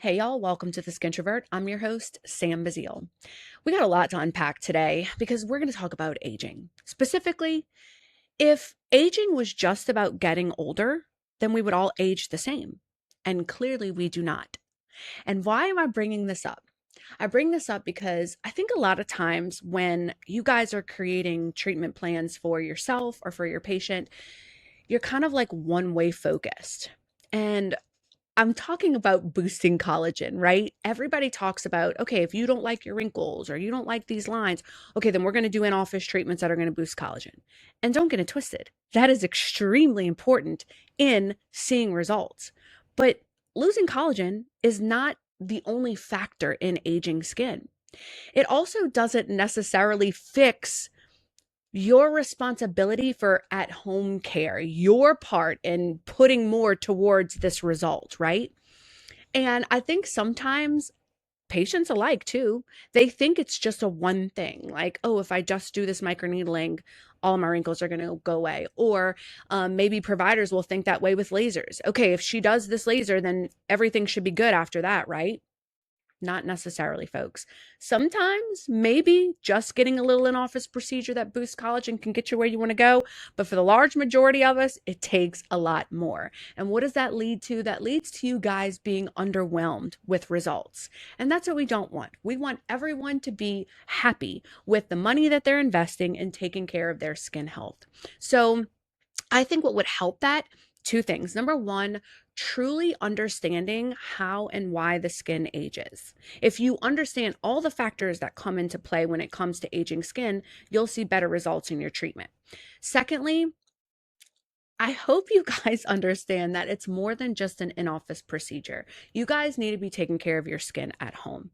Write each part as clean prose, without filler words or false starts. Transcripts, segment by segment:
Hey y'all, welcome to the Skintrovert. I'm your host, Sam Bazile. We got a lot to unpack today because we're going to talk about aging. Specifically, if aging was just about getting older, then we would all age the same. And clearly we do not. And why am I bringing this up? I bring this up because I think a lot of times when you guys are creating treatment plans for yourself or for your patient, you're kind of like one-way focused. And I'm talking about boosting collagen, right? Everybody talks about, okay, if you don't like your wrinkles or you don't like these lines, okay, then we're going to do in-office treatments that are going to boost collagen. And don't get it twisted. That is extremely important in seeing results. But losing collagen is not the only factor in aging skin. It also doesn't necessarily fix your responsibility for at-home care, your part in putting more towards this result, right? And I think sometimes patients alike too, they think it's just a one thing, like, oh, if I just do this microneedling, all my wrinkles are going to go away. Or maybe providers will think that way with lasers. Okay, if she does this laser, then everything should be good after that, right? Not necessarily, folks. Sometimes maybe just getting a little in-office procedure that boosts collagen can get you where you want to go. But for the large majority of us, it takes a lot more. And what does that lead to? That leads to you guys being underwhelmed with results. And that's what we don't want. We want everyone to be happy with the money that they're investing in taking care of their skin health. So I think what would help that, two things. Number one, truly understanding how and why the skin ages. If you understand all the factors that come into play when it comes to aging skin, you'll see better results in your treatment. Secondly, I hope you guys understand that it's more than just an in-office procedure. You guys need to be taking care of your skin at home.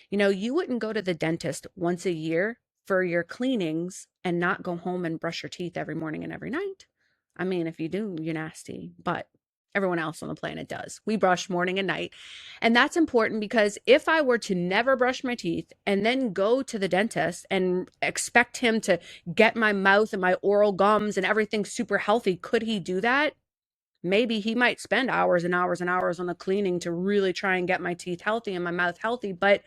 You wouldn't go to the dentist once a year for your cleanings and not go home and brush your teeth every morning and every night. I mean, if you do, you're nasty, but everyone else on the planet does. We brush morning and night. And that's important because if I were to never brush my teeth and then go to the dentist and expect him to get my mouth and my oral gums and everything super healthy, could he do that? Maybe he might spend hours and hours and hours on the cleaning to really try and get my teeth healthy and my mouth healthy, but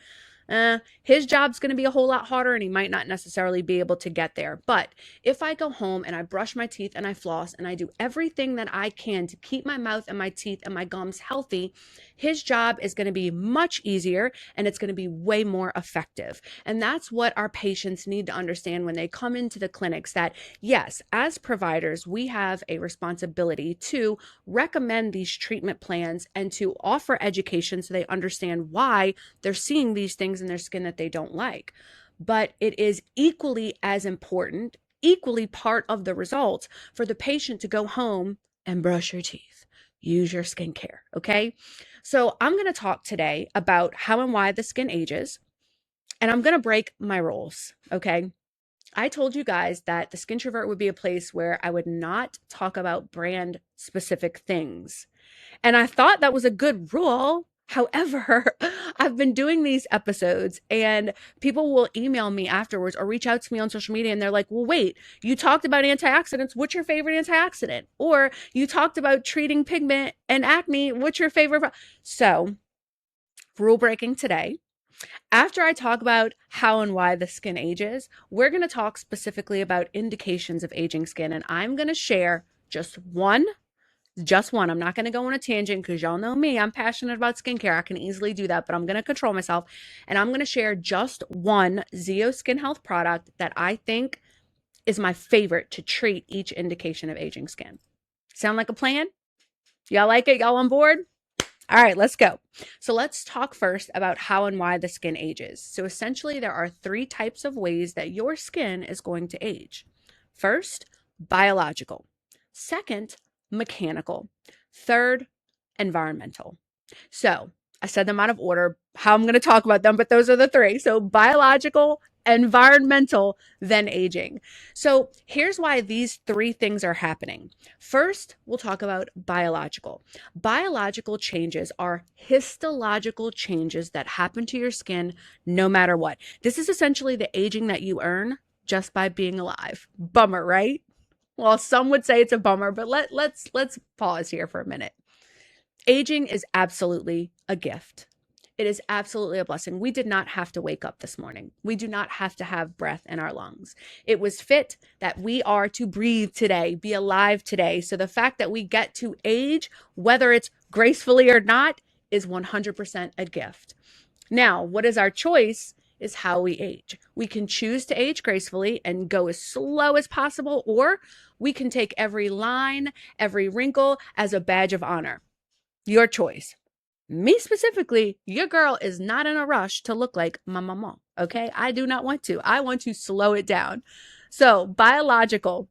his job's going to be a whole lot harder and he might not necessarily be able to get there. But if I go home and I brush my teeth and I floss and I do everything that I can to keep my mouth and my teeth and my gums healthy, his job is going to be much easier and it's going to be way more effective. And that's what our patients need to understand when they come into the clinics, that yes, as providers, we have a responsibility to recommend these treatment plans and to offer education so they understand why they're seeing these things in their skin that they don't like. But it is equally as important, equally part of the results, for the patient to go home and brush your teeth, use your skincare, okay? So I'm going to talk today about how and why the skin ages, and I'm going to break my rules, okay? I told you guys that the Skintrovert would be a place where I would not talk about brand specific things. And I thought that was a good rule. However, I've been doing these episodes and people will email me afterwards or reach out to me on social media and they're like, well, wait, you talked about antioxidants. What's your favorite antioxidant? Or you talked about treating pigment and acne. What's your favorite? So, rule breaking today. After I talk about how and why the skin ages, we're going to talk specifically about indications of aging skin. And I'm going to share just one. I'm not going to go on a tangent because y'all know me. I'm passionate about skincare. I can easily do that, but I'm going to control myself. And I'm going to share just one Zeo Skin Health product that I think is my favorite to treat each indication of aging skin. Sound like a plan? Y'all like it? Y'all on board? All right, let's go. So let's talk first about how and why the skin ages. So essentially, there are three types of ways that your skin is going to age. First, biological. Second, mechanical. Third, environmental. So I said them out of order, how I'm going to talk about them, but those are the three. So biological, environmental, then aging. So here's why these three things are happening. First, we'll talk about biological. Biological changes are histological changes that happen to your skin no matter what. This is essentially the aging that you earn just by being alive. Bummer, right? Well, some would say it's a bummer, but let's pause here for a minute. Aging is absolutely a gift. It is absolutely a blessing. We did not have to wake up this morning. We do not have to have breath in our lungs. It was fit that we are to breathe today, be alive today. So the fact that we get to age, whether it's gracefully or not, is 100% a gift. Now, what is our choice is how we age. We can choose to age gracefully and go as slow as possible, or we can take every line, every wrinkle as a badge of honor. Your choice. Me specifically, your girl is not in a rush to look like my mama, okay? I do not want to. I want to slow it down. So, biological,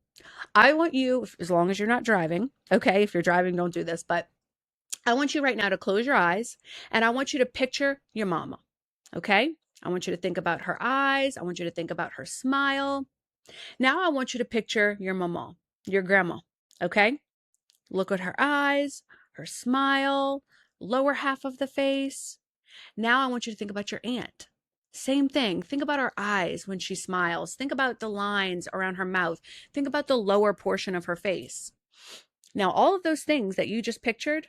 I want you, as long as you're not driving, okay? If you're driving, don't do this, but I want you right now to close your eyes and I want you to picture your mama, okay? I want you to think about her eyes. I want you to think about her smile. Now I want you to picture your mama, your grandma, okay? Look at her eyes, her smile, lower half of the face. Now I want you to think about your aunt. Same thing. Think about her eyes when she smiles. Think about the lines around her mouth. Think about the lower portion of her face. Now, all of those things that you just pictured,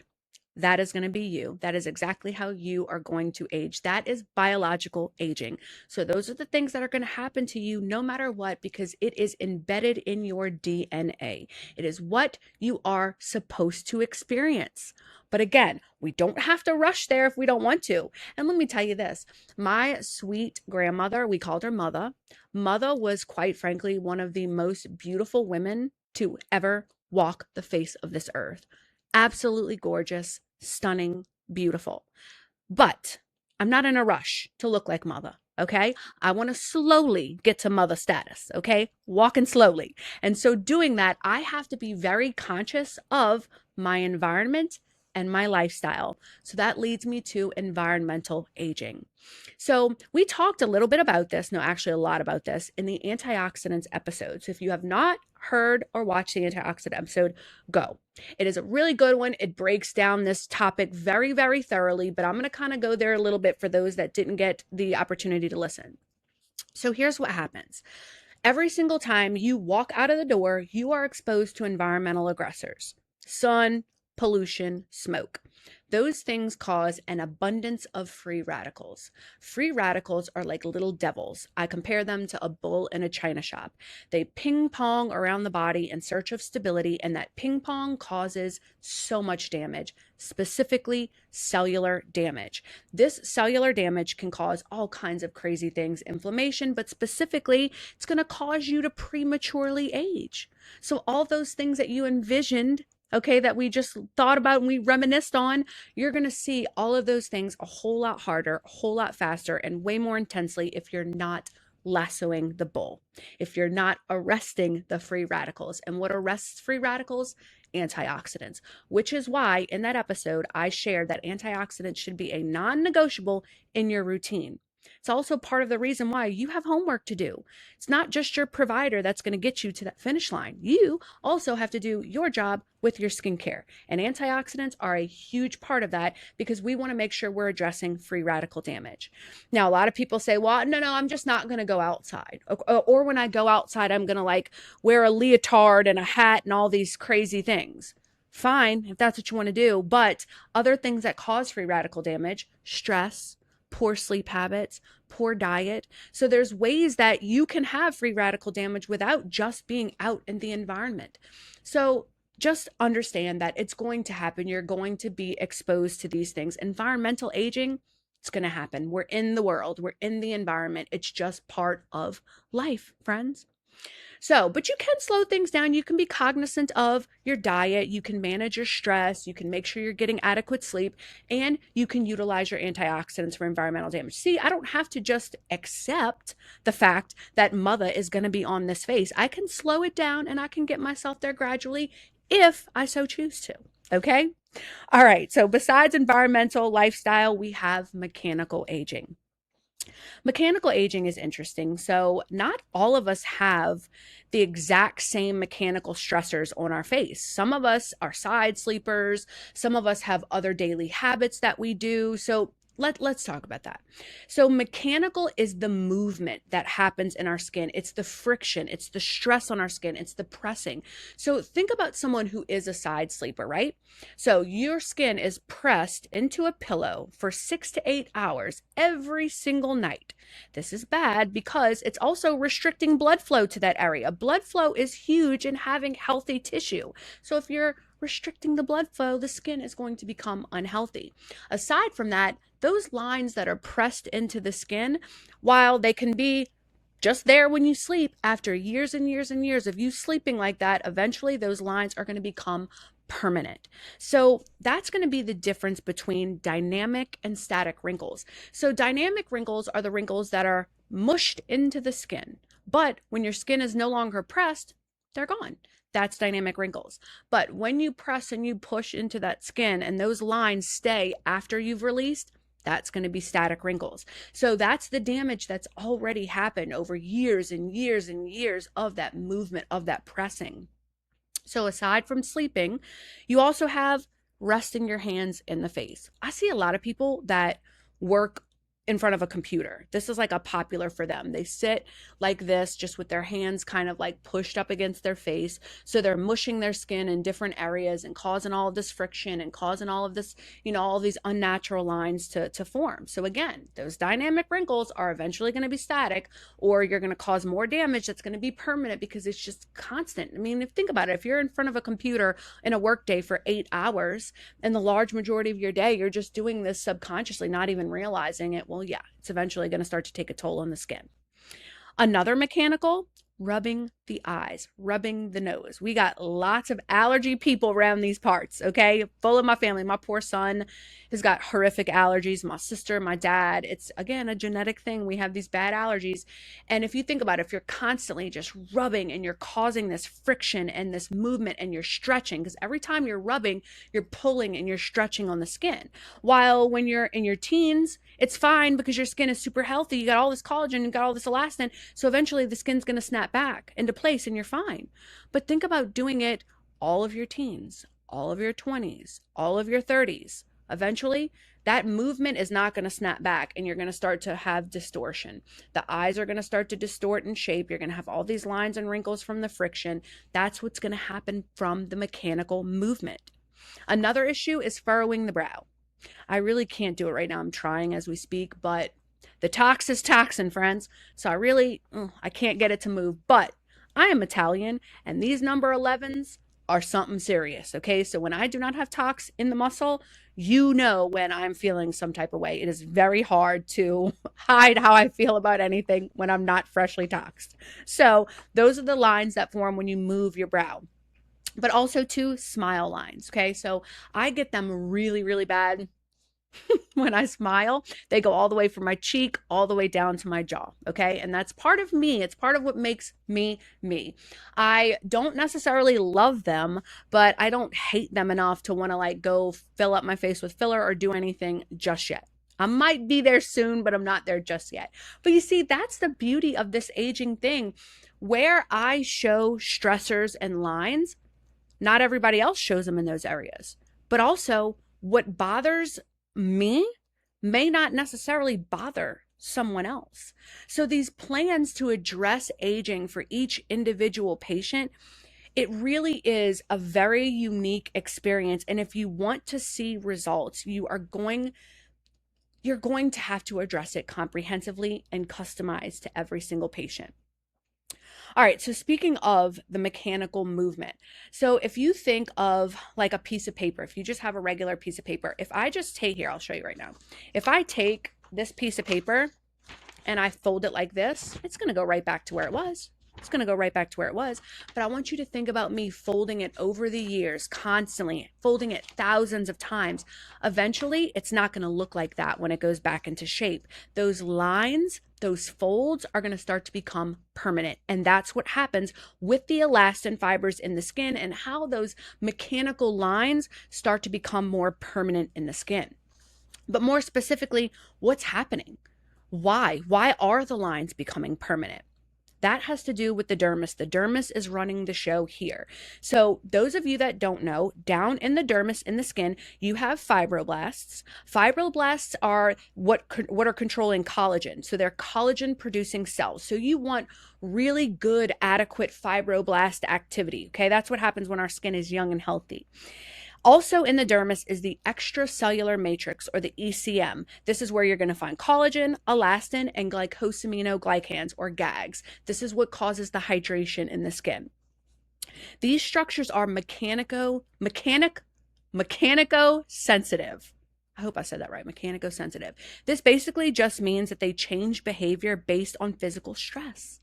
that is going to be you. That is exactly how you are going to age. That is biological aging. So those are the things that are going to happen to you no matter what, because it is embedded in your DNA. It is what you are supposed to experience. But again, we don't have to rush there if we don't want to. And let me tell you this, my sweet grandmother, we called her Mother. Mother was quite frankly one of the most beautiful women to ever walk the face of this earth. Absolutely gorgeous, stunning, beautiful. But I'm not in a rush to look like Mother, okay? I want to slowly get to Mother status, okay? Walking slowly. And so doing that, I have to be very conscious of my environment and my lifestyle. So that leads me to environmental aging. So we talked a little bit about this, no, actually a lot about this in the antioxidants episode. So if you have not heard or watched the antioxidant episode, go. It is a really good one. It breaks down this topic very, very thoroughly, but I'm going to kind of go there a little bit for those that didn't get the opportunity to listen. So here's what happens. Every single time you walk out of the door, you are exposed to environmental aggressors, sun, pollution, smoke. Those things cause an abundance of free radicals. Free radicals are like little devils. I compare them to a bull in a china shop. They ping pong around the body in search of stability, and that ping pong causes so much damage, specifically cellular damage. This cellular damage can cause all kinds of crazy things, inflammation, but specifically, it's going to cause you to prematurely age. So all those things that you envisioned, okay, that we just thought about and we reminisced on, you're going to see all of those things a whole lot harder, a whole lot faster, and way more intensely if you're not lassoing the bull, if you're not arresting the free radicals. And what arrests free radicals? Antioxidants, which is why in that episode, I shared that antioxidants should be a non-negotiable in your routine. It's also part of the reason why you have homework to do. It's not just your provider that's going to get you to that finish line. You also have to do your job with your skincare. And antioxidants are a huge part of that because we want to make sure we're addressing free radical damage. Now, a lot of people say, well, no, I'm just not going to go outside. Or when I go outside, I'm going to like wear a leotard and a hat and all these crazy things. Fine, if that's what you want to do. But other things that cause free radical damage, stress, poor sleep habits, poor diet. So there's ways that you can have free radical damage without just being out in the environment. So just understand that it's going to happen. You're going to be exposed to these things. Environmental aging, it's going to happen. We're in the world. We're in the environment. It's just part of life, friends. So, but you can slow things down. You can be cognizant of your diet. You can manage your stress. You can make sure you're getting adequate sleep, and you can utilize your antioxidants for environmental damage. See, I don't have to just accept the fact that Mother is going to be on this face. I can slow it down and I can get myself there gradually if I so choose to. Okay. All right. So besides environmental lifestyle, we have mechanical aging. Mechanical aging is interesting. So not all of us have the exact same mechanical stressors on our face. Some of us are side sleepers. Some of us have other daily habits that we do. So Let's talk about that. So mechanical is the movement that happens in our skin. It's the friction, it's the stress on our skin, it's the pressing. So think about someone who is a side sleeper, right? So your skin is pressed into a pillow for 6 to 8 hours every single night. This is bad because it's also restricting blood flow to that area. Blood flow is huge in having healthy tissue. So if you're restricting the blood flow, the skin is going to become unhealthy. Aside from that, those lines that are pressed into the skin, while they can be just there when you sleep, after years and years and years of you sleeping like that, eventually those lines are going to become permanent. So that's going to be the difference between dynamic and static wrinkles. So dynamic wrinkles are the wrinkles that are mushed into the skin, but when your skin is no longer pressed, they're gone. That's dynamic wrinkles. But when you press and you push into that skin and those lines stay after you've released, that's going to be static wrinkles. So that's the damage that's already happened over years and years and years of that movement, of that pressing. So aside from sleeping, you also have resting your hands in the face. I see a lot of people that work in front of a computer. This is like a popular for them. They sit like this, just with their hands kind of like pushed up against their face. So they're mushing their skin in different areas and causing all of this friction and causing all of this, all these unnatural lines to form. So again, those dynamic wrinkles are eventually going to be static, or you're going to cause more damage that's going to be permanent because it's just constant. I mean, think about it. If you're in front of a computer in a workday for 8 hours and the large majority of your day, you're just doing this subconsciously, not even realizing it, well, yeah, it's eventually going to start to take a toll on the skin. Another mechanical, rubbing the eyes, rubbing the nose. We got lots of allergy people around these parts, okay? Full of my family. My poor son has got horrific allergies. My sister, my dad. It's, again, a genetic thing. We have these bad allergies. And if you think about it, if you're constantly just rubbing and you're causing this friction and this movement and you're stretching, because every time you're rubbing, you're pulling and you're stretching on the skin. While when you're in your teens, it's fine because your skin is super healthy. You got all this collagen, you got all this elastin. So eventually the skin's going to snap back into place and you're fine. But think about doing it all of your teens, all of your 20s, all of your 30s. Eventually, that movement is not going to snap back and you're going to start to have distortion. The eyes are going to start to distort in shape. You're going to have all these lines and wrinkles from the friction. That's what's going to happen from the mechanical movement. Another issue is furrowing the brow. I really can't do it right now. I'm trying as we speak, but the tox is toxin, friends. So I can't get it to move. But I am Italian, and these number 11s are something serious, okay? So when I do not have tox in the muscle, when I'm feeling some type of way. It is very hard to hide how I feel about anything when I'm not freshly toxed. So those are the lines that form when you move your brow. But also too, smile lines, okay? So I get them really, really bad when I smile. They go all the way from my cheek all the way down to my jaw, okay? And that's part of me. It's part of what makes me me. I don't necessarily love them, but I don't hate them enough to want to like go fill up my face with filler or do anything just yet. I might be there soon, but I'm not there just yet. But you see, that's the beauty of this aging thing. Where I show stressors and lines, not everybody else shows them in those areas. But also, what bothers me may not necessarily bother someone else. So these plans to address aging for each individual patient, it really is a very unique experience. And if you want to see results, you're going to have to address it comprehensively and customized to every single patient. All right, so speaking of the mechanical movement, so if you think of like a piece of paper, if you just have a regular piece of paper, if I just take here, I'll show you right now. If I take this piece of paper and I fold it like this, it's going to go right back to where it was. It's going to go right back to where it was. But I want you to think about me folding it over the years, constantly folding it thousands of times. Eventually, it's not going to look like that when it goes back into shape. Those lines, those folds are going to start to become permanent. And that's what happens with the elastin fibers in the skin and how those mechanical lines start to become more permanent in the skin. But more specifically, what's happening? Why? Why are the lines becoming permanent? That has to do with the dermis. The dermis is running the show here. So those of you that don't know, down in the dermis in the skin, you have fibroblasts. Fibroblasts are what are controlling collagen. So they're collagen producing cells. So you want really good, adequate fibroblast activity. Okay, that's what happens when our skin is young and healthy. Also in the dermis is the extracellular matrix, or the ECM. This is where you're going to find collagen, elastin, and glycosaminoglycans, or GAGs. This is what causes the hydration in the skin. These structures are mechanico-sensitive. I hope I said that right, mechanico-sensitive. This basically just means that they change behavior based on physical stress.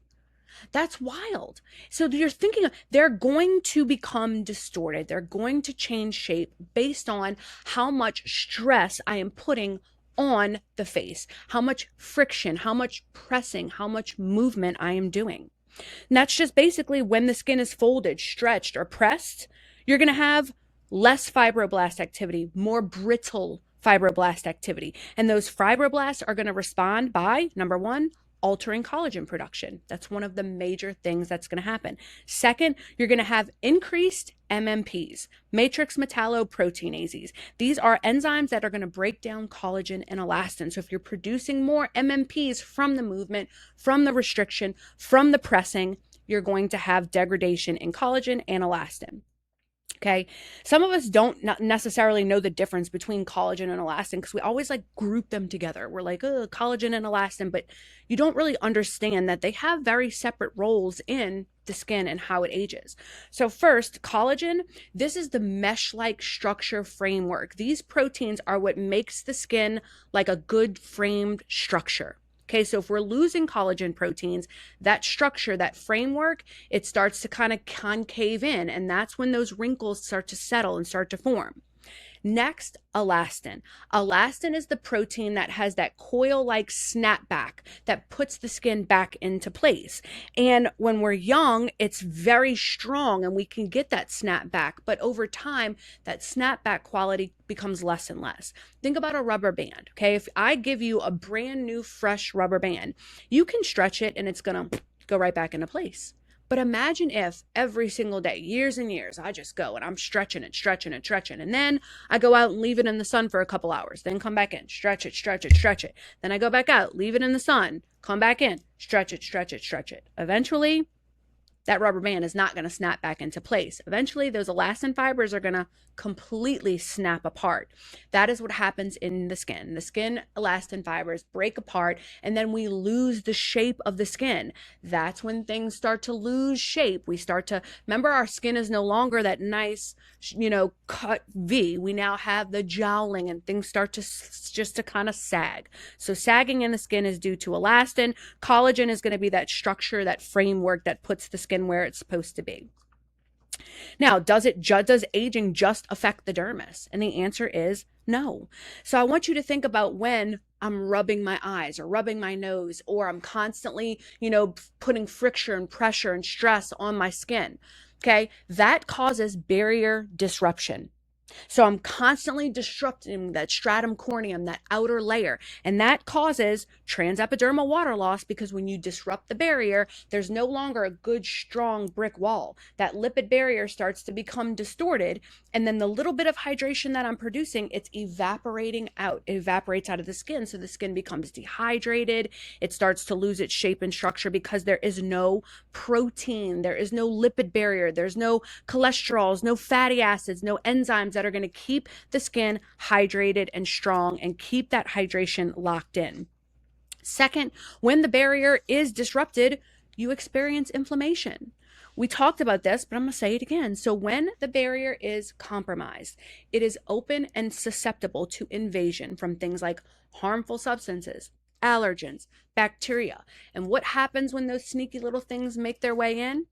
That's wild. So you're thinking they're going to become distorted. They're going to change shape based on how much stress I am putting on the face, how much friction, how much pressing, how much movement I am doing. And that's just basically when the skin is folded, stretched, or pressed, you're going to have less fibroblast activity, more brittle fibroblast activity. And those fibroblasts are going to respond by, number one, altering collagen production. That's one of the major things that's going to happen. Second, you're going to have increased MMPs, matrix metalloproteinases. These are enzymes that are going to break down collagen and elastin. So if you're producing more MMPs from the movement, from the restriction, from the pressing, you're going to have degradation in collagen and elastin. Okay. Some of us don't necessarily know the difference between collagen and elastin because we always like group them together. We're like, oh, collagen and elastin, but you don't really understand that they have very separate roles in the skin and how it ages. So first, collagen, this is the mesh-like structure framework. These proteins are what makes the skin like a good framed structure. Okay, so if we're losing collagen proteins, that structure, that framework, it starts to kind of concave in, and that's when those wrinkles start to settle and start to form. Next, elastin. Elastin is the protein that has that coil-like snapback that puts the skin back into place. And when we're young, it's very strong and we can get that snapback. But over time, that snapback quality becomes less and less. Think about a rubber band, okay? If I give you a brand new, fresh rubber band, you can stretch it and it's gonna go right back into place. But imagine if every single day, years and years, I just go and I'm stretching it, stretching it, stretching. And then I go out and leave it in the sun for a couple hours, then come back in, stretch it, stretch it, stretch it. Then I go back out, leave it in the sun, come back in, stretch it, stretch it, stretch it. Eventually, that rubber band is not going to snap back into place. Eventually, those elastin fibers are going to completely snap apart. That is what happens in the skin. The skin elastin fibers break apart, and then we lose the shape of the skin. That's when things start to lose shape. We start to, remember, our skin is no longer that nice, cut V. We now have the jowling, and things start to just to kind of sag. So sagging in the skin is due to elastin. Collagen is going to be that structure, that framework that puts the skin where it's supposed to be. Now, does aging just affect the dermis? And the answer is no. So I want you to think about when I'm rubbing my eyes or rubbing my nose, or I'm constantly, putting friction and pressure and stress on my skin. Okay, that causes barrier disruption. So I'm constantly disrupting that stratum corneum, that outer layer, and that causes transepidermal water loss, because when you disrupt the barrier, there's no longer a good, strong brick wall. That lipid barrier starts to become distorted, and then the little bit of hydration that I'm producing, it's evaporating out. It evaporates out of the skin, so the skin becomes dehydrated. It starts to lose its shape and structure because there is no protein, there is no lipid barrier, there's no cholesterols, no fatty acids, no enzymes that are going to keep the skin hydrated and strong and keep that hydration locked in. Second, when the barrier is disrupted, you experience inflammation. We talked about this, but I'm going to say it again. So when the barrier is compromised, it is open and susceptible to invasion from things like harmful substances, allergens, bacteria. And what happens when those sneaky little things make their way in?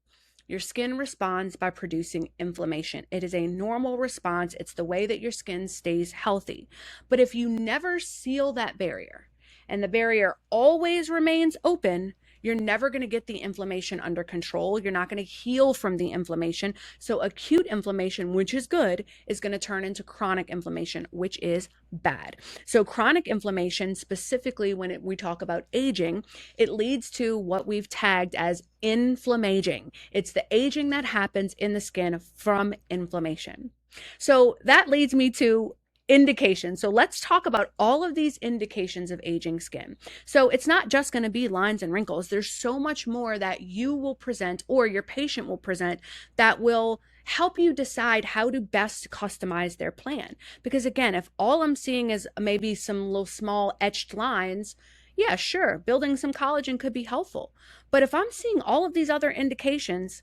Your skin responds by producing inflammation. It is a normal response. It's the way that your skin stays healthy. But if you never seal that barrier and the barrier always remains open, You're never going to get the inflammation under control. You're not going to heal from the inflammation. So acute inflammation, which is good, is going to turn into chronic inflammation, which is bad. So chronic inflammation, specifically when we talk about aging, it leads to what we've tagged as inflammaging. It's the aging that happens in the skin from inflammation. So that leads me to indications. So let's talk about all of these indications of aging skin. So it's not just going to be lines and wrinkles. There's so much more that you will present or your patient will present that will help you decide how to best customize their plan. Because again, if all I'm seeing is maybe some little small etched lines, yeah, sure, building some collagen could be helpful. But if I'm seeing all of these other indications,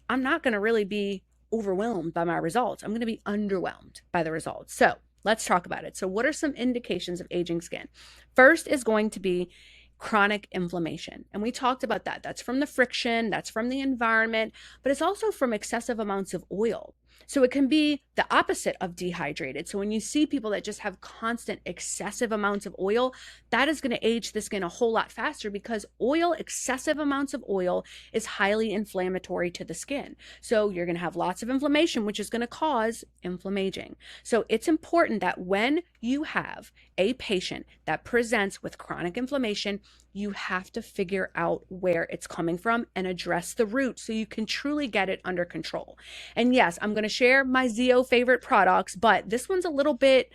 I'm not going to really be overwhelmed by my results. I'm going to be underwhelmed by the results. So let's talk about it. So what are some indications of aging skin? First is going to be chronic inflammation. And we talked about that. That's from the friction, that's from the environment, but it's also from excessive amounts of oil. So it can be the opposite of dehydrated. So when you see people that just have constant excessive amounts of oil, that is going to age the skin a whole lot faster because oil, excessive amounts of oil, is highly inflammatory to the skin. So you're going to have lots of inflammation, which is going to cause inflammaging. So it's important that when you have a patient that presents with chronic inflammation, you have to figure out where it's coming from and address the root so you can truly get it under control. And yes, I'm going to share my Zeo favorite products, but this one's a little bit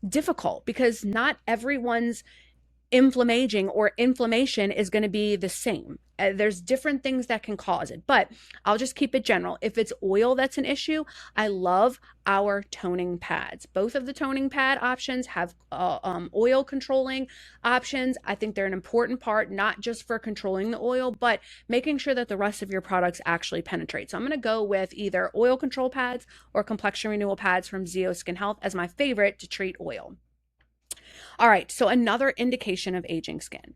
difficult because not everyone's inflammaging or inflammation is going to be the same. There's different things that can cause it, but I'll just keep it general. If it's oil that's an issue, I love our toning pads. Both of the toning pad options have oil controlling options. I think they're an important part, not just for controlling the oil, but making sure that the rest of your products actually penetrate. So I'm going to go with either oil control pads or complexion renewal pads from Zeo Skin Health as my favorite to treat oil. All right, so another indication of aging skin.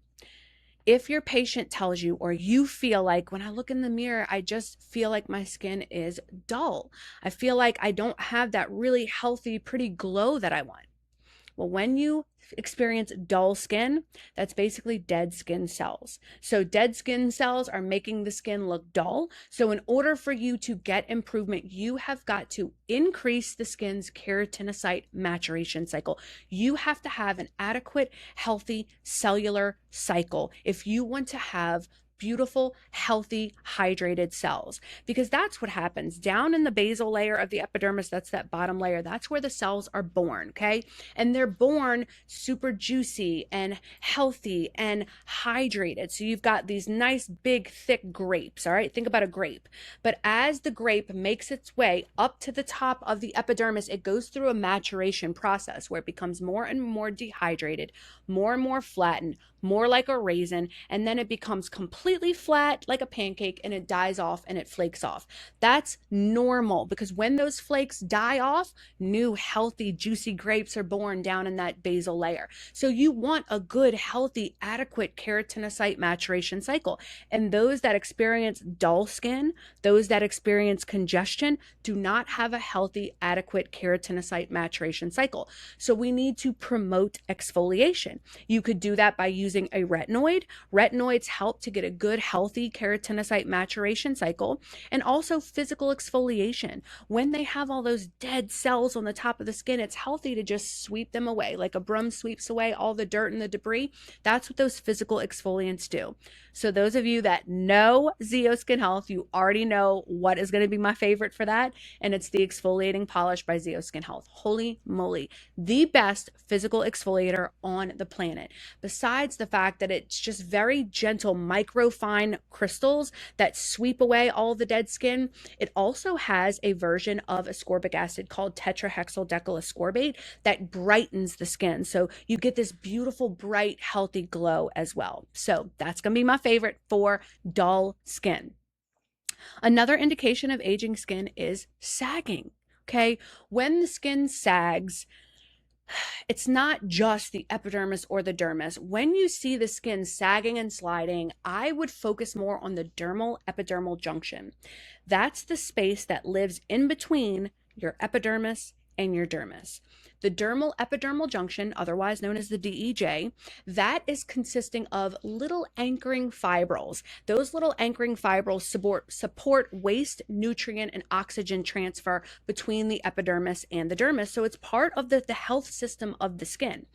If your patient tells you, or you feel like, when I look in the mirror, I just feel like my skin is dull. I feel like I don't have that really healthy, pretty glow that I want. Well, when you experience dull skin, that's basically dead skin cells. So dead skin cells are making the skin look dull. So in order for you to get improvement, you have got to increase the skin's keratinocyte maturation cycle. You have to have an adequate, healthy cellular cycle if you want to have beautiful, healthy, hydrated cells, because that's what happens down in the basal layer of the epidermis. That's that bottom layer. That's where the cells are born. Okay. And they're born super juicy and healthy and hydrated. So you've got these nice, big, thick grapes. All right. Think about a grape. But as the grape makes its way up to the top of the epidermis, it goes through a maturation process where it becomes more and more dehydrated, more and more flattened, more like a raisin, and then it becomes completely flat like a pancake and it dies off and it flakes off. That's normal because when those flakes die off, new healthy juicy grapes are born down in that basal layer. So you want a good, healthy, adequate keratinocyte maturation cycle. And those that experience dull skin, those that experience congestion, do not have a healthy, adequate keratinocyte maturation cycle. So we need to promote exfoliation. You could do that by using a retinoid. Retinoids help to get a good, healthy keratinocyte maturation cycle, and also physical exfoliation. When they have all those dead cells on the top of the skin, it's healthy to just sweep them away like a broom sweeps away all the dirt and the debris. That's what those physical exfoliants do. So those of you that know Zeo Skin Health, you already know what is going to be my favorite for that, and it's the exfoliating polish by Zeo Skin Health. Holy moly, the best physical exfoliator on the planet. Besides the fact that it's just very gentle, microfine crystals that sweep away all the dead skin, it also has a version of ascorbic acid called tetrahexyl ascorbate that brightens the skin. So you get this beautiful, bright, healthy glow as well. So that's going to be my favorite for dull skin. Another indication of aging skin is sagging. Okay. When the skin sags, it's not just the epidermis or the dermis. When you see the skin sagging and sliding, I would focus more on the dermal epidermal junction. That's the space that lives in between your epidermis and your dermis. The dermal epidermal junction, otherwise known as the DEJ, that is consisting of little anchoring fibrils. Those little anchoring fibrils support waste, nutrient, and oxygen transfer between the epidermis and the dermis. So it's part of the health system of the skin.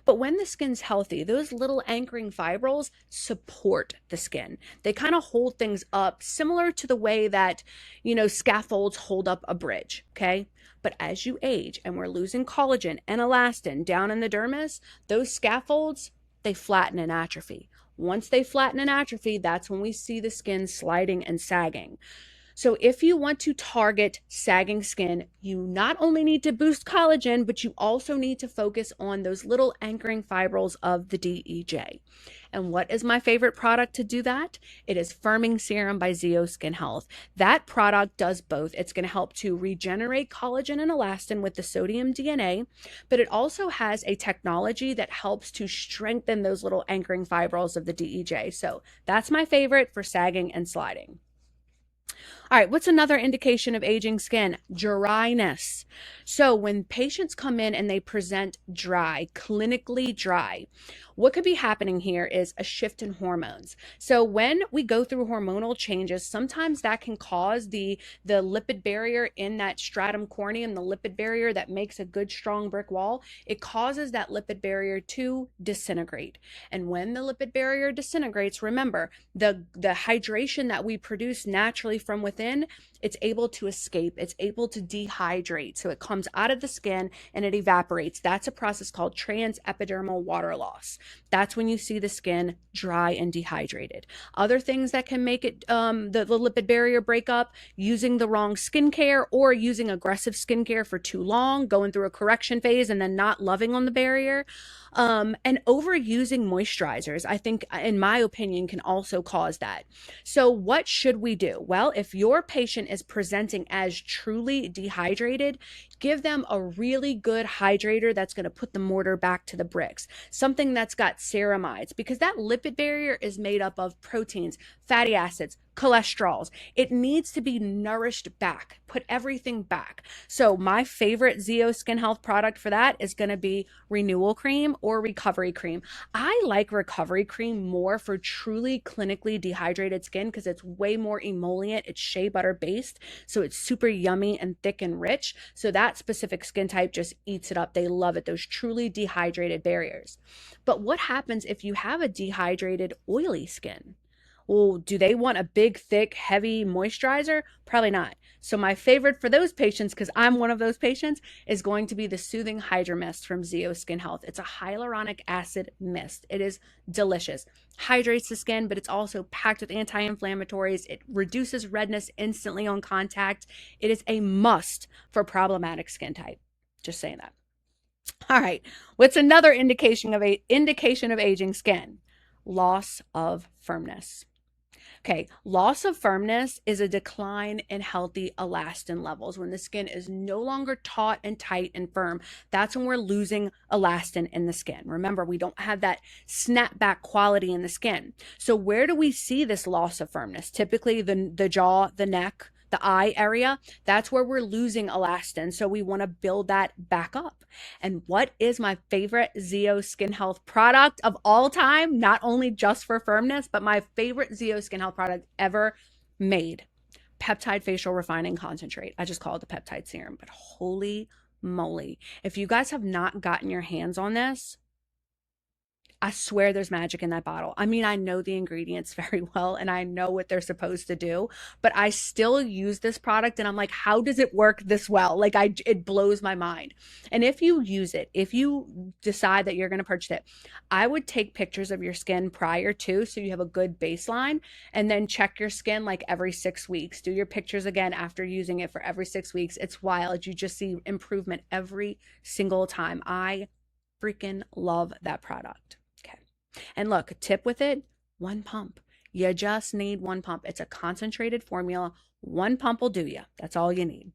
But when the skin's healthy, those little anchoring fibrils support the skin. They kind of hold things up, similar to the way that, scaffolds hold up a bridge, okay? But as you age and we're losing collagen and elastin down in the dermis, those scaffolds, they flatten and atrophy. Once they flatten and atrophy, that's when we see the skin sliding and sagging. So if you want to target sagging skin, you not only need to boost collagen, but you also need to focus on those little anchoring fibrils of the DEJ. And what is my favorite product to do that? It is Firming Serum by Zeo Skin Health. That product does both. It's going to help to regenerate collagen and elastin with the sodium DNA, but it also has a technology that helps to strengthen those little anchoring fibrils of the DEJ. So that's my favorite for sagging and sliding. All right, what's another indication of aging skin? Dryness. So when patients come in and they present dry, clinically dry, what could be happening here is a shift in hormones. So when we go through hormonal changes, sometimes that can cause the lipid barrier in that stratum corneum, the lipid barrier that makes a good strong brick wall, it causes that lipid barrier to disintegrate. And when the lipid barrier disintegrates, remember, the hydration that we produce naturally from within, it's able to escape, it's able to dehydrate. So it comes out of the skin and it evaporates. That's a process called transepidermal water loss. That's when you see the skin dry and dehydrated. Other things that can make it the lipid barrier break up: using the wrong skincare or using aggressive skincare for too long, going through a correction phase and then not loving on the barrier. And overusing moisturizers, I think, in my opinion, can also cause that. So what should we do? Well, if your patient is presenting as truly dehydrated, give them a really good hydrator that's going to put the mortar back to the bricks. Something that's got ceramides, because that lipid barrier is made up of proteins, fatty acids, cholesterols. It needs to be nourished back, put everything back. So my favorite Zeo Skin Health product for that is going to be Renewal Cream or Recovery Cream. I like Recovery Cream more for truly clinically dehydrated skin because it's way more emollient. It's shea butter based, so it's super yummy and thick and rich. So that specific skin type just eats it up. They love it, those truly dehydrated barriers. But what happens if you have a dehydrated, oily skin? Well, do they want a big, thick, heavy moisturizer? Probably not. So my favorite for those patients, because I'm one of those patients, is going to be the Soothing Hydra Mist from Zeo Skin Health. It's a hyaluronic acid mist. It is delicious. Hydrates the skin, but it's also packed with anti-inflammatories. It reduces redness instantly on contact. It is a must for problematic skin type. Just saying that. All right. What's another indication of aging skin? Loss of firmness. Okay, loss of firmness is a decline in healthy elastin levels. When the skin is no longer taut and tight and firm, that's when we're losing elastin in the skin. Remember, we don't have that snapback quality in the skin. So where do we see this loss of firmness? Typically the jaw, the neck, the eye area, that's where we're losing elastin. So we want to build that back up. And what is my favorite Zeo Skin Health product of all time? Not only just for firmness, but my favorite Zeo Skin Health product ever made. Peptide Facial Refining Concentrate. I just call it the peptide serum, but holy moly. If you guys have not gotten your hands on this, I swear there's magic in that bottle. I mean, I know the ingredients very well and I know what they're supposed to do, but I still use this product and I'm like, how does it work this well? Like it blows my mind. And if you use it, if you decide that you're going to purchase it, I would take pictures of your skin prior to, so you have a good baseline, and then check your skin like every 6 weeks. Do your pictures again after using it for every 6 weeks. It's wild. You just see improvement every single time. I freaking love that product. And look, a tip with it, one pump. You just need one pump. It's a concentrated formula. One pump will do you. That's all you need.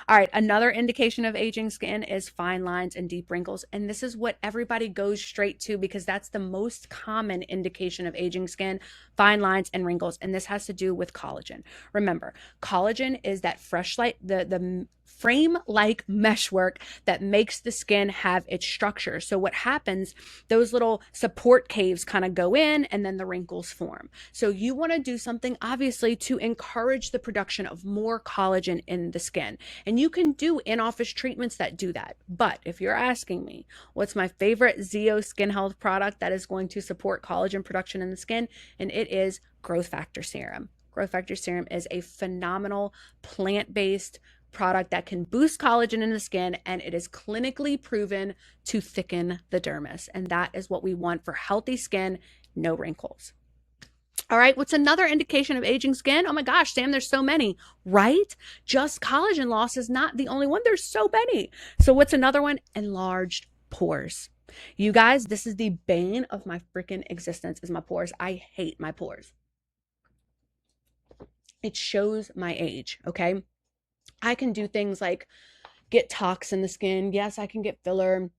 All right, another indication of aging skin is fine lines and deep wrinkles. And this is what everybody goes straight to because that's the most common indication of aging skin, fine lines and wrinkles. And this has to do with collagen. Remember, collagen is that fresh light, the frame-like meshwork that makes the skin have its structure. So what happens, those little support caves kind of go in and then the wrinkles form. So you want to do something obviously to encourage the production of more collagen in the skin. And you can do in-office treatments that do that. But if you're asking me, what's my favorite Zeo skin health product that is going to support collagen production in the skin? And it is growth factor serum. Growth factor serum is a phenomenal plant-based product that can boost collagen in the skin, and it is clinically proven to thicken the dermis. And that is what we want for healthy skin, no wrinkles. All right, what's another indication of aging skin? Oh my gosh, Sam, there's so many, right? Just collagen loss is not the only one. There's so many. So what's another one? Enlarged pores. You guys, this is the bane of my freaking existence is my pores. I hate my pores. It shows my age, okay? I can do things like get tox in the skin. Yes, I can get filler.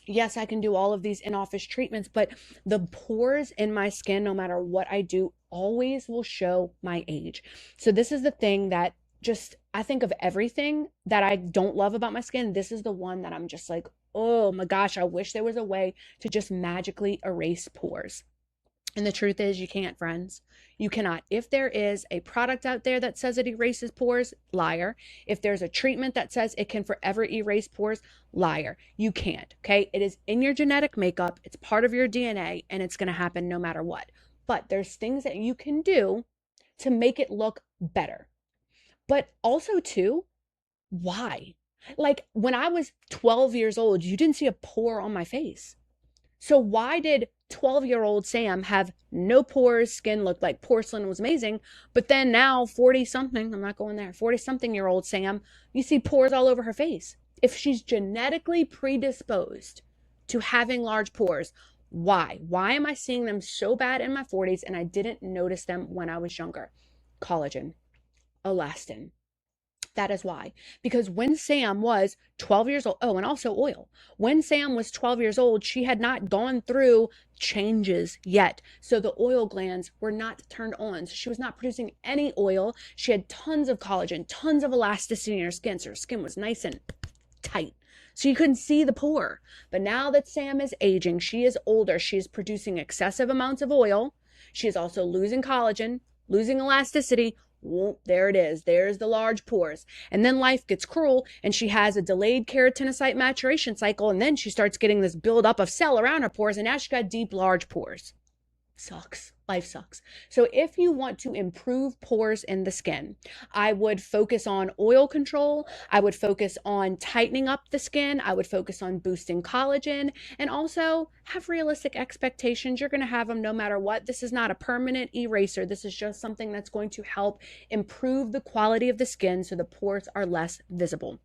Yes, I can do all of these in-office treatments, but the pores in my skin, no matter what I do, always will show my age. So this is the thing that just, I think of everything that I don't love about my skin. This is the one that I'm just like, oh my gosh, I wish there was a way to just magically erase pores. And the truth is, you can't, friends. You cannot. If there is a product out there that says it erases pores, liar. If there's a treatment that says it can forever erase pores, liar. You can't, okay? It is in your genetic makeup. It's part of your DNA, and it's going to happen no matter what. But there's things that you can do to make it look better. But also, too, why? Like, when I was 12 years old, you didn't see a pore on my face. So why did 12-year-old Sam have no pores, skin looked like porcelain, was amazing, but then now 40-something, I'm not going there, 40-something-year-old Sam, you see pores all over her face. If she's genetically predisposed to having large pores, why? Why am I seeing them so bad in my 40s and I didn't notice them when I was younger? Collagen, elastin. That is why. Because when Sam was 12 years old, oh, and also oil. When Sam was 12 years old, she had not gone through changes yet. So the oil glands were not turned on. So she was not producing any oil. She had tons of collagen, tons of elasticity in her skin. So her skin was nice and tight. So you couldn't see the pore. But now that Sam is aging, she is older. She is producing excessive amounts of oil. She is also losing collagen, losing elasticity. Whoop, there it is. There's the large pores. And then life gets cruel and she has a delayed keratinocyte maturation cycle. And then she starts getting this buildup of cell around her pores. And now she's got deep, large pores. Sucks. Life sucks. So if you want to improve pores in the skin, I would focus on oil control. I would focus on tightening up the skin. I would focus on boosting collagen and also have realistic expectations. You're going to have them no matter what. This is not a permanent eraser. This is just something that's going to help improve the quality of the skin so the pores are less visible.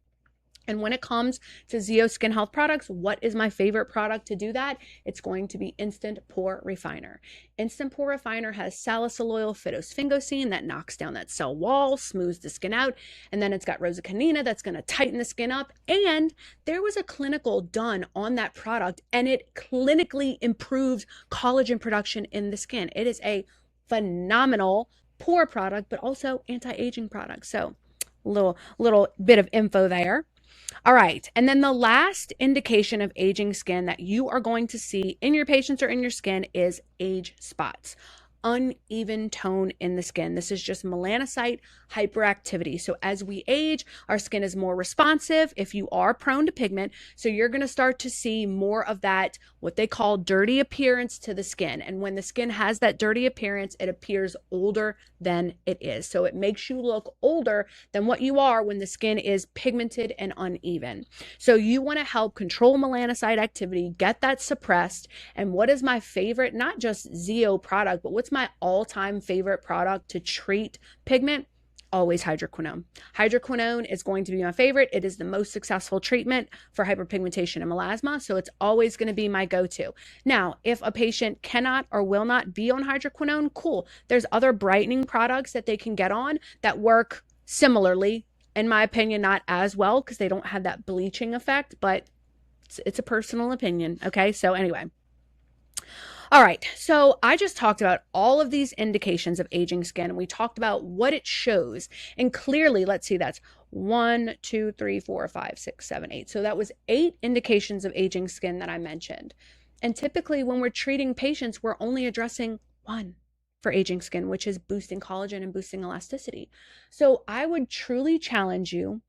And when it comes to Zeo Skin Health products, what is my favorite product to do that? It's going to be Instant Pore Refiner. Instant Pore Refiner has salicyloid phytosphingosine that knocks down that cell wall, smooths the skin out, and then it's got rosacanina that's going to tighten the skin up. And there was a clinical done on that product, and it clinically improves collagen production in the skin. It is a phenomenal pore product, but also anti-aging product. So little bit of info there. All right. And then the last indication of aging skin that you are going to see in your patients or in your skin is age spots. Uneven tone in the skin. This is just melanocyte hyperactivity. So as we age, our skin is more responsive if you are prone to pigment. So you're going to start to see more of that, what they call dirty appearance to the skin. And when the skin has that dirty appearance, it appears older than it is. So it makes you look older than what you are when the skin is pigmented and uneven. So you want to help control melanocyte activity, get that suppressed. And what is my favorite, not just Zeo product, but what's my all-time favorite product to treat pigment? Always hydroquinone. Hydroquinone is going to be my favorite. It is the most successful treatment for hyperpigmentation and melasma, so it's always going to be my go-to. Now, if a patient cannot or will not be on hydroquinone, cool. There's other brightening products that they can get on that work similarly. In my opinion, not as well because they don't have that bleaching effect, but it's a personal opinion. Okay, so anyway. All right, so I just talked about all of these indications of aging skin, and we talked about what it shows. And clearly, let's see, that's 1, 2, 3, 4, 5, 6, 7, 8. So that was 8 indications of aging skin that I mentioned. And typically, when we're treating patients, we're only addressing one for aging skin, which is boosting collagen and boosting elasticity. So I would truly challenge you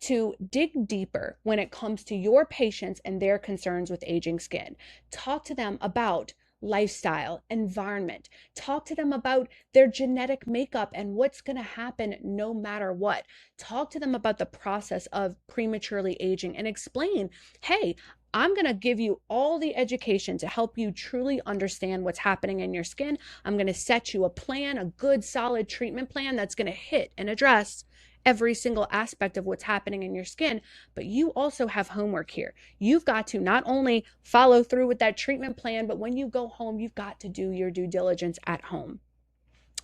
to dig deeper when it comes to your patients and their concerns with aging skin. Talk to them about lifestyle, environment. Talk to them about their genetic makeup and what's going to happen no matter what. Talk to them about the process of prematurely aging and explain, hey, I'm going to give you all the education to help you truly understand what's happening in your skin. I'm going to set you a plan, a good, solid treatment plan that's going to hit and address every single aspect of what's happening in your skin. But you also have homework here. You've got to not only follow through with that treatment plan, but when you go home, you've got to do your due diligence at home.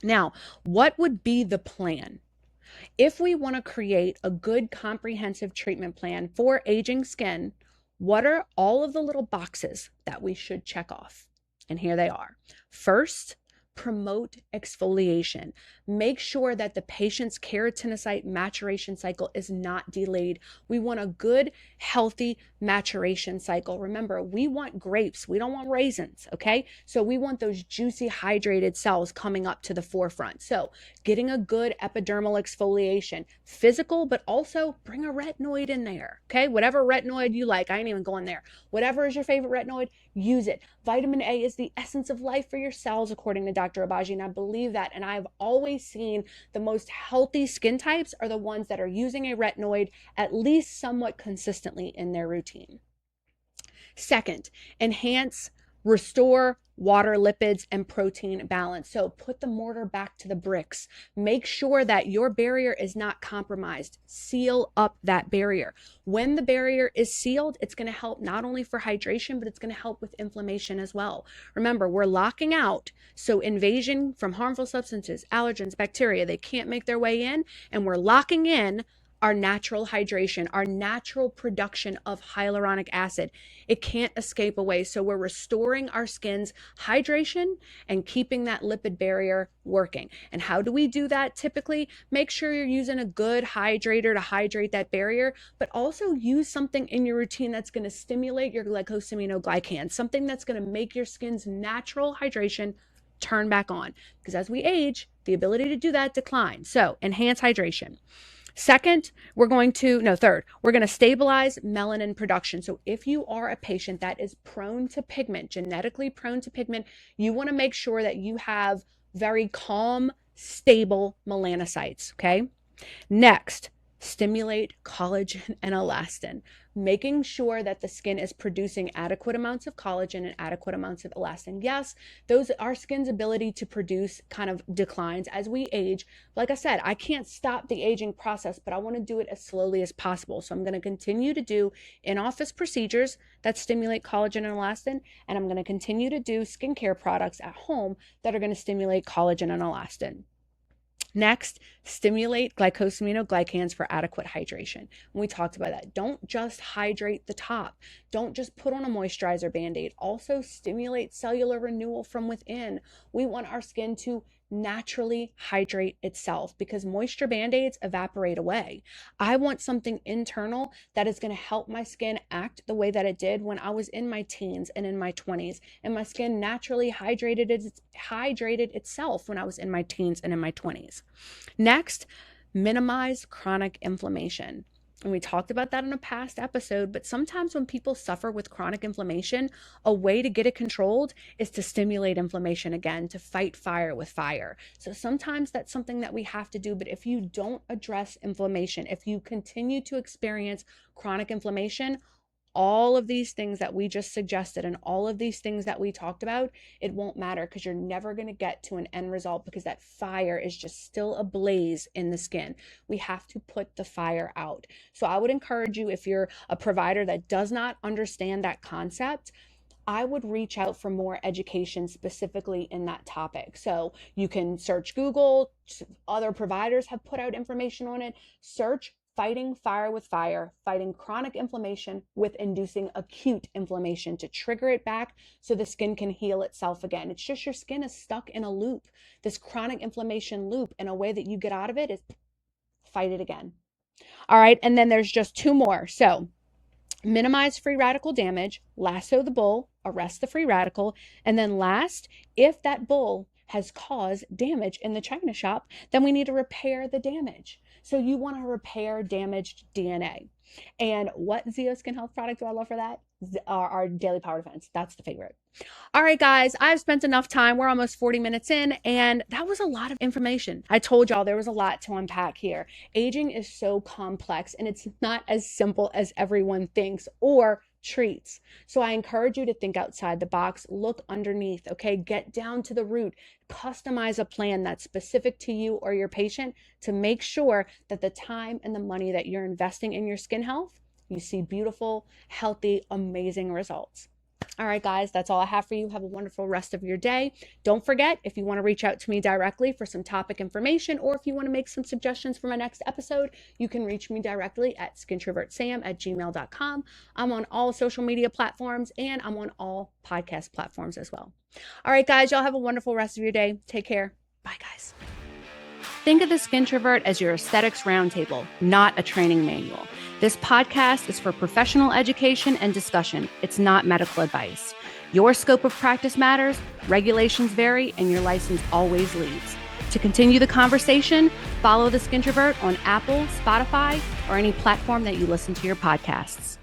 Now, what would be the plan? If we want to create a good comprehensive treatment plan for aging skin, what are all of the little boxes that we should check off? And here they are. First, promote exfoliation. Make sure that the patient's keratinocyte maturation cycle is not delayed. We want a good, healthy maturation cycle. Remember, we want grapes. We don't want raisins, okay? So we want those juicy, hydrated cells coming up to the forefront. So getting a good epidermal exfoliation, physical, but also bring a retinoid in there, okay? Whatever retinoid you like. I ain't even going there. Whatever is your favorite retinoid, use it. Vitamin A is the essence of life for your cells, according to Dr. Abaji, and I believe that. And I've always seen the most healthy skin types are the ones that are using a retinoid at least somewhat consistently in their routine. Second, enhance, restore water, lipids, and protein balance. So put the mortar back to the bricks. Make sure that your barrier is not compromised. Seal up that barrier. When the barrier is sealed, it's going to help not only for hydration, but it's going to help with inflammation as well. Remember, we're locking out, so invasion from harmful substances, allergens, bacteria, they can't make their way in, and we're locking in our natural hydration, our natural production of hyaluronic acid. It can't escape away. So we're restoring our skin's hydration and keeping that lipid barrier working. And how do we do that typically? Make sure you're using a good hydrator to hydrate that barrier, but also use something in your routine that's going to stimulate your glycosaminoglycans, something that's going to make your skin's natural hydration turn back on. Because as we age, the ability to do that declines. So enhance hydration. Second, third, we're going to stabilize melanin production. So if you are a patient that is prone to pigment, genetically prone to pigment, you want to make sure that you have very calm, stable melanocytes, okay? Next, stimulate collagen and elastin, making sure that the skin is producing adequate amounts of collagen and adequate amounts of elastin. Yes, our skin's ability to produce kind of declines as we age. Like I said, I can't stop the aging process, but I want to do it as slowly as possible. So I'm going to continue to do in-office procedures that stimulate collagen and elastin, and I'm going to continue to do skincare products at home that are going to stimulate collagen and elastin. Next, stimulate glycosaminoglycans for adequate hydration. And we talked about that. Don't just hydrate the top. Don't just put on a moisturizer band-aid. Also stimulate cellular renewal from within. We want our skin to naturally hydrate itself because moisture band-aids evaporate away. I want something internal that is going to help my skin act the way that it did when I was in my teens and in my 20s, and my skin naturally hydrated itself when I was in my teens and in my 20s. Next, minimize chronic inflammation. And we talked about that in a past episode, but sometimes when people suffer with chronic inflammation, a way to get it controlled is to stimulate inflammation again, to fight fire with fire. So sometimes that's something that we have to do, but if you don't address inflammation, if you continue to experience chronic inflammation, all of these things that we just suggested and all of these things that we talked about, it won't matter because you're never going to get to an end result because that fire is just still ablaze in the skin. We have to put the fire out. So I would encourage you, if you're a provider that does not understand that concept, I would reach out for more education specifically in that topic. So you can search Google, other providers have put out information on it. Search fighting fire with fire, fighting chronic inflammation with inducing acute inflammation to trigger it back so the skin can heal itself again. It's just your skin is stuck in a loop, this chronic inflammation loop, and a way that you get out of it is fight it again. All right, and then there's just two more. So minimize free radical damage, lasso the bull, arrest the free radical, and then last, if that bull has caused damage in the china shop, then we need to repair the damage. So you want to repair damaged DNA. And what Zeo Skin Health product do I love for that? Our Daily Power Defense. That's the favorite. All right, guys, I've spent enough time. We're almost 40 minutes in, and that was a lot of information. I told y'all there was a lot to unpack here. Aging is so complex, and it's not as simple as everyone thinks or treats. So I encourage you to think outside the box, look underneath, okay? Get down to the root, customize a plan that's specific to you or your patient to make sure that the time and the money that you're investing in your skin health, you see beautiful, healthy, amazing results. All right, guys, that's all I have for you. Have a wonderful rest of your day. Don't forget, if you want to reach out to me directly for some topic information, or if you want to make some suggestions for my next episode, you can reach me directly at skintrovertsam@gmail.com. I'm on all social media platforms, and I'm on all podcast platforms as well. All right, guys, y'all have a wonderful rest of your day. Take care. Bye, guys. Think of the Skintrovert as your aesthetics roundtable, not a training manual. This podcast is for professional education and discussion. It's not medical advice. Your scope of practice matters, regulations vary, and your license always leads. To continue the conversation, follow the Skintrovert on Apple, Spotify, or any platform that you listen to your podcasts.